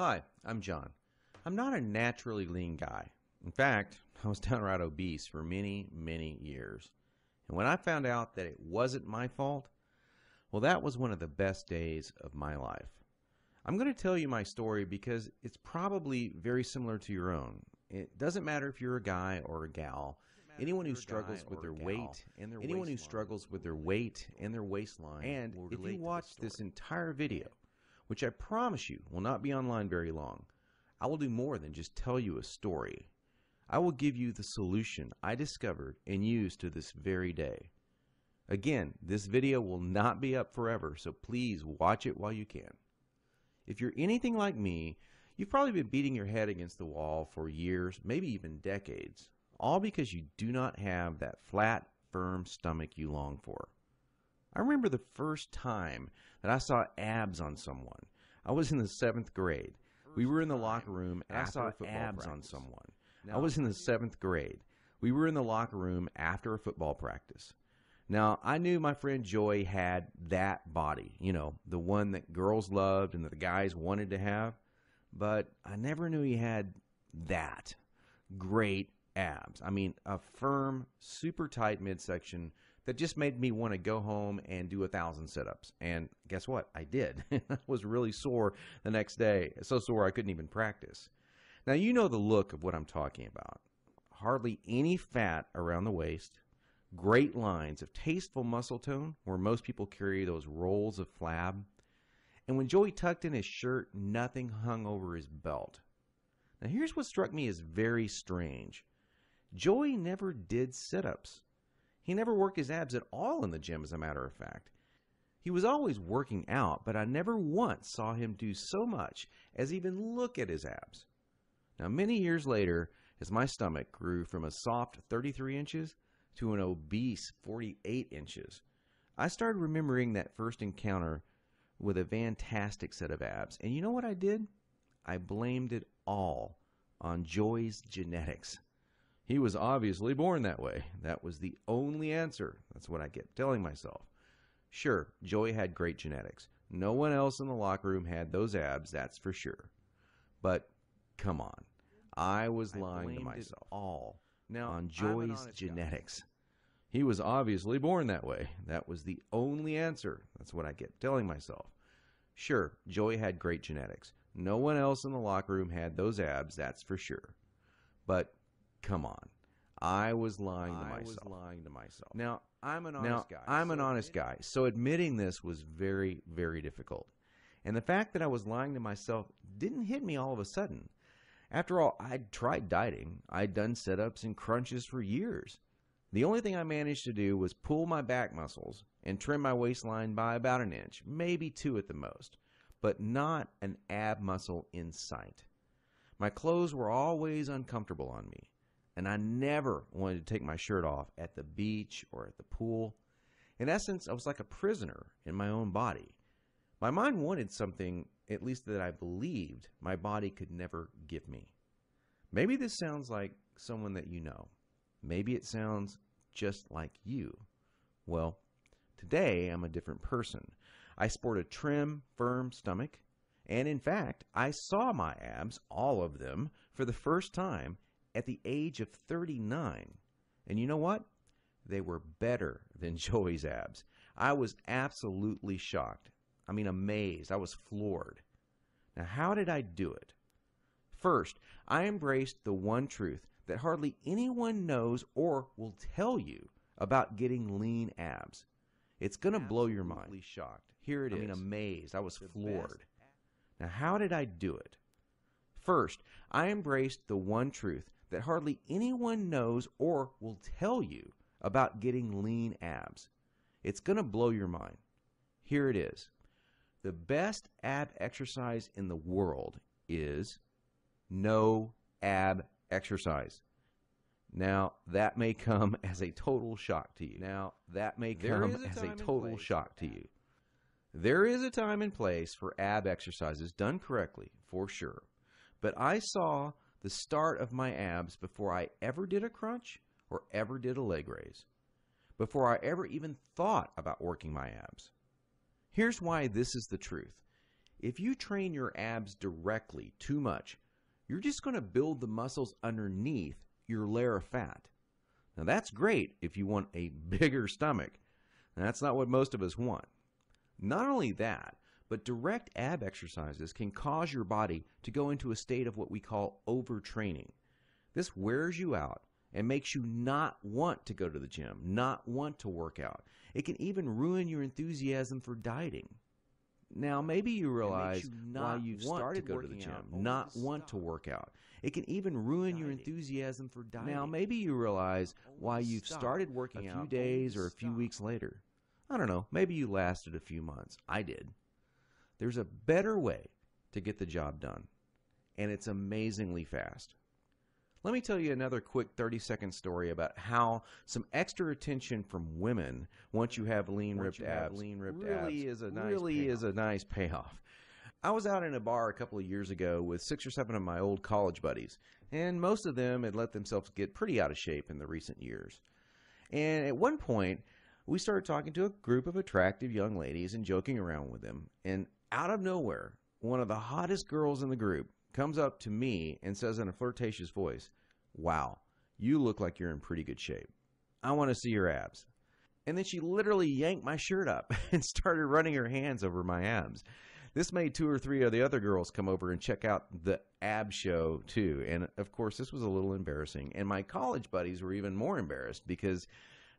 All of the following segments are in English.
Hi, I'm John. I'm not a naturally lean guy. In fact, I was downright obese for many, many years. And when I found out that it wasn't my fault, well, that was one of the best days of my life. I'm going to tell you my story because it's probably very similar to your own. It doesn't matter if you're a guy or a gal. Anyone who struggles with their weight and their waistline, and if you watch this entire video, which I promise you will not be online very long, I will do more than just tell you a story. I will give you the solution I discovered and use to this very day. Again, this video will not be up forever, so please watch it while you can. If you're anything like me, you've probably been beating your head against the wall for years, maybe even decades, all because you do not have that flat, firm stomach you long for. I remember the first time that I saw abs on someone. I was in the 7th grade. We were in the locker room after a football practice. I was in the 7th grade. We were in the locker room after a football practice. Now, I knew my friend Joy had that body, the one that girls loved and that the guys wanted to have, but I never knew he had that great abs. I mean, a firm, super tight midsection that just made me want to go home and do 1,000 sit-ups. And guess what? I did. I was really sore the next day, so sore I couldn't even practice. Now, you know the look of what I'm talking about. Hardly any fat around the waist, great lines of tasteful muscle tone where most people carry those rolls of flab. And when Joey tucked in his shirt, nothing hung over his belt. Now, here's what struck me as very strange. Joey never did sit-ups. He never worked his abs at all in the gym, as a matter of fact. He was always working out, but I never once saw him do so much as even look at his abs. Now, many years later, as my stomach grew from a soft 33 inches to an obese 48 inches, I started remembering that first encounter with a fantastic set of abs. And you know what I did? I blamed it all on Joey's genetics. He was obviously born that way. That was the only answer. That's what I kept telling myself. Sure, Joey had great genetics. No one else in the locker room had those abs, that's for sure. But come on. I was lying to myself on Joey's genetics. He was obviously born that way. That was the only answer. That's what I kept telling myself. Sure, Joey had great genetics. No one else in the locker room had those abs, that's for sure. But come on. I was lying to myself. Now, I'm an honest guy, so admitting this was very, very difficult. And the fact that I was lying to myself didn't hit me all of a sudden. After all, I'd tried dieting. I'd done sit-ups and crunches for years. The only thing I managed to do was pull my back muscles and trim my waistline by about an inch, maybe 2 at the most, but not an ab muscle in sight. My clothes were always uncomfortable on me, and I never wanted to take my shirt off at the beach or at the pool. In essence, I was like a prisoner in my own body. My mind wanted something, at least that I believed, my body could never give me. Maybe this sounds like someone that you know. Maybe it sounds just like you. Well, today I'm a different person. I sport a trim, firm stomach, and in fact, I saw my abs, all of them, for the first time at the age of 39. And you know what? They were better than Joey's abs. I was absolutely shocked. I mean, amazed. I was floored. Now, how did I do it? First, I embraced the one truth that hardly anyone knows or will tell you about getting lean abs. It's going to blow your mind. Shocked. Here it is. I mean, amazed. I was floored. Now, how did I do it? First, I embraced the one truth that hardly anyone knows or will tell you about getting lean abs. It's going to blow your mind. Here it is. The best ab exercise in the world is no ab exercise. Now, that may come as a total shock to you. There is a time and place for ab exercises done correctly, for sure. But I saw the start of my abs before I ever did a crunch or ever did a leg raise, before I ever even thought about working my abs. Here's why this is the truth. If you train your abs directly too much, you're just going to build the muscles underneath your layer of fat. Now that's great if you want a bigger stomach. And that's not what most of us want. Not only that, but direct ab exercises can cause your body to go into a state of what we call overtraining. This wears you out and makes you not want to go to the gym, not want to work out. It can even ruin your enthusiasm for dieting. Now, maybe you realize why you've started to go to the gym, not want to work out. It can even ruin your enthusiasm for dieting. Now, maybe you realize why you've started working out a few days or a few weeks later. I don't know, maybe you lasted a few months. I did. There's a better way to get the job done, and it's amazingly fast. Let me tell you another quick 30-second story about how some extra attention from women once you have lean, ripped abs really is a nice payoff. I was out in a bar a couple of years ago with 6 or 7 of my old college buddies, and most of them had let themselves get pretty out of shape in the recent years. And at one point, we started talking to a group of attractive young ladies and joking around with them, and out of nowhere, one of the hottest girls in the group comes up to me and says in a flirtatious voice, "Wow, you look like you're in pretty good shape. I want to see your abs." And then she literally yanked my shirt up and started running her hands over my abs. This made 2 or 3 of the other girls come over and check out the ab show too. And of course, this was a little embarrassing. And my college buddies were even more embarrassed because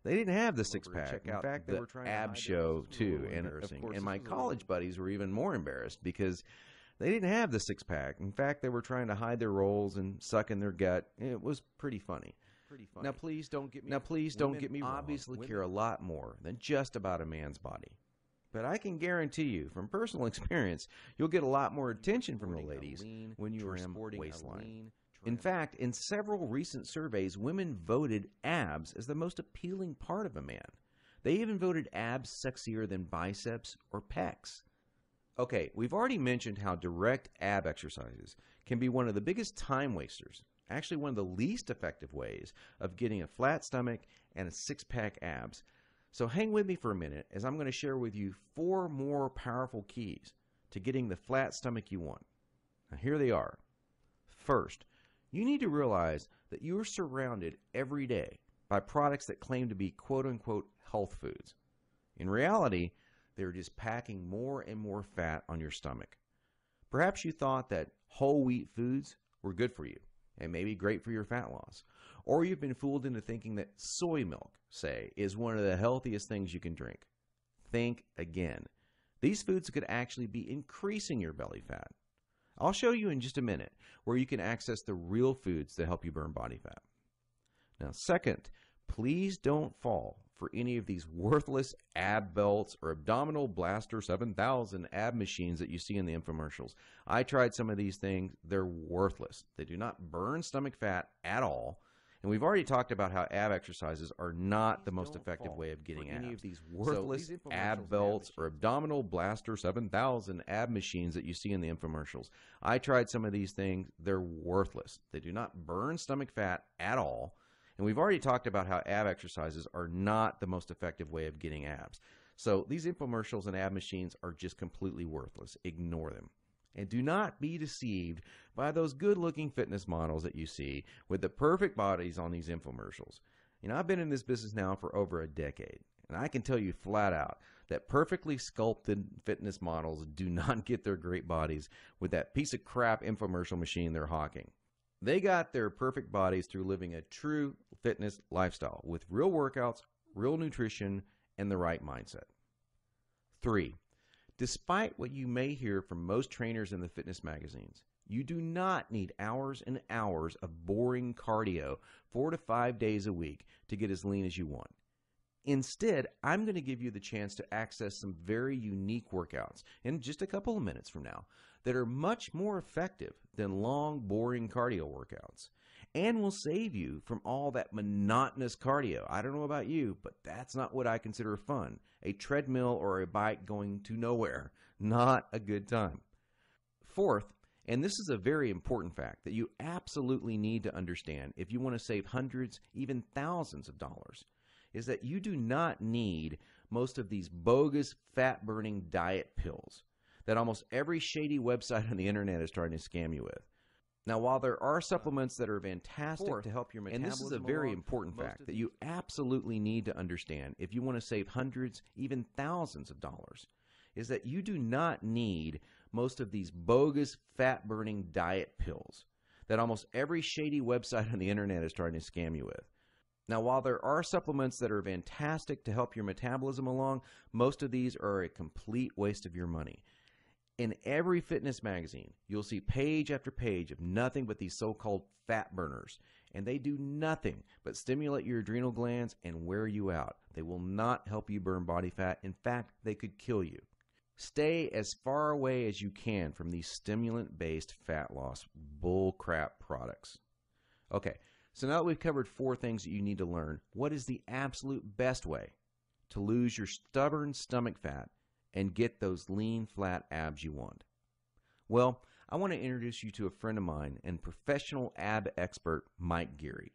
they didn't have the six-pack. In fact, they were trying to ab show too. And of course, my college buddies were even more embarrassed because they didn't have the six-pack. In fact, they were trying to hide their rolls and suck in their gut. It was pretty funny. Now, please don't get me wrong. Obviously care a lot more than just about a man's body. But I can guarantee you, from personal experience, you'll get a lot more attention from the ladies when you are sporting waistline. In fact, in several recent surveys, women voted abs as the most appealing part of a man. They even voted abs sexier than biceps or pecs. Okay, we've already mentioned how direct ab exercises can be one of the biggest time wasters, actually one of the least effective ways of getting a flat stomach and a six-pack abs. So hang with me for a minute as I'm going to share with you 4 more powerful keys to getting the flat stomach you want. Now here they are. First, you need to realize that you are surrounded every day by products that claim to be quote-unquote health foods. In reality, they're just packing more and more fat on your stomach. Perhaps you thought that whole wheat foods were good for you and maybe great for your fat loss. Or you've been fooled into thinking that soy milk, say, is one of the healthiest things you can drink. Think again. These foods could actually be increasing your belly fat. I'll show you in just a minute where you can access the real foods that help you burn body fat. Now, second, please don't fall for any of these worthless ab belts or abdominal blaster 7000 ab machines that you see in the infomercials. I tried some of these things. They're worthless. They do not burn stomach fat at all. And we've already talked about how ab exercises are not the most effective way of getting abs. Any of these worthless ab belts or abdominal blaster 7000 ab machines that you see in the infomercials. I tried some of these things. They're worthless. They do not burn stomach fat at all. And we've already talked about how ab exercises are not the most effective way of getting abs. So these infomercials and ab machines are just completely worthless. Ignore them. And do not be deceived by those good-looking fitness models that you see with the perfect bodies on these infomercials. You know, I've been in this business now for over a decade, and I can tell you flat out that perfectly sculpted fitness models do not get their great bodies with that piece of crap infomercial machine they're hawking. They got their perfect bodies through living a true fitness lifestyle with real workouts, real nutrition, and the right mindset. 3. Despite what you may hear from most trainers in the fitness magazines, you do not need hours and hours of boring cardio 4 to 5 days a week to get as lean as you want. Instead, I'm going to give you the chance to access some very unique workouts in just a couple of minutes from now that are much more effective than long, boring cardio workouts and will save you from all that monotonous cardio. I don't know about you, but that's not what I consider fun. A treadmill or a bike going to nowhere. Not a good time. Fourth, and this is a very important fact that you absolutely need to understand if you want to save hundreds, even thousands of dollars, is that you do not need most of these bogus fat-burning diet pills. that almost every shady website on the internet is trying to scam you with. Now, while there are supplements that are fantastic to help your metabolism, and this is a very important fact that you absolutely need to understand if you want to save hundreds, even thousands of dollars, is that you do not need most of these bogus fat-burning diet pills that almost every shady website on the internet is trying to scam you with. Now, while there are supplements that are fantastic to help your metabolism along, most of these are a complete waste of your money. In every fitness magazine, you'll see page after page of nothing but these so-called fat burners, and they do nothing but stimulate your adrenal glands and wear you out. They will not help you burn body fat. In fact, they could kill you. Stay as far away as you can from these stimulant-based fat loss bullcrap products. Okay, so now that we've covered 4 things that you need to learn, what is the absolute best way to lose your stubborn stomach fat and get those lean, flat abs you want? Well, I want to introduce you to a friend of mine and professional ab expert, Mike Geary.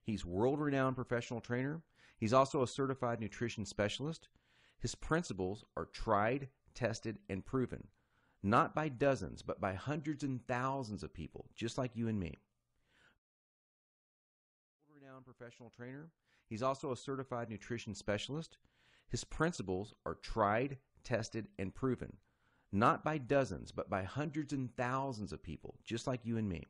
He's world-renowned professional trainer. He's also a certified nutrition specialist. His principles are tried, tested, and proven, not by dozens, but by hundreds and thousands of people, just like you and me. World-renowned professional trainer. He's also a certified nutrition specialist. His principles are tried, tested, and proven, not by dozens, but by hundreds and thousands of people, just like you and me.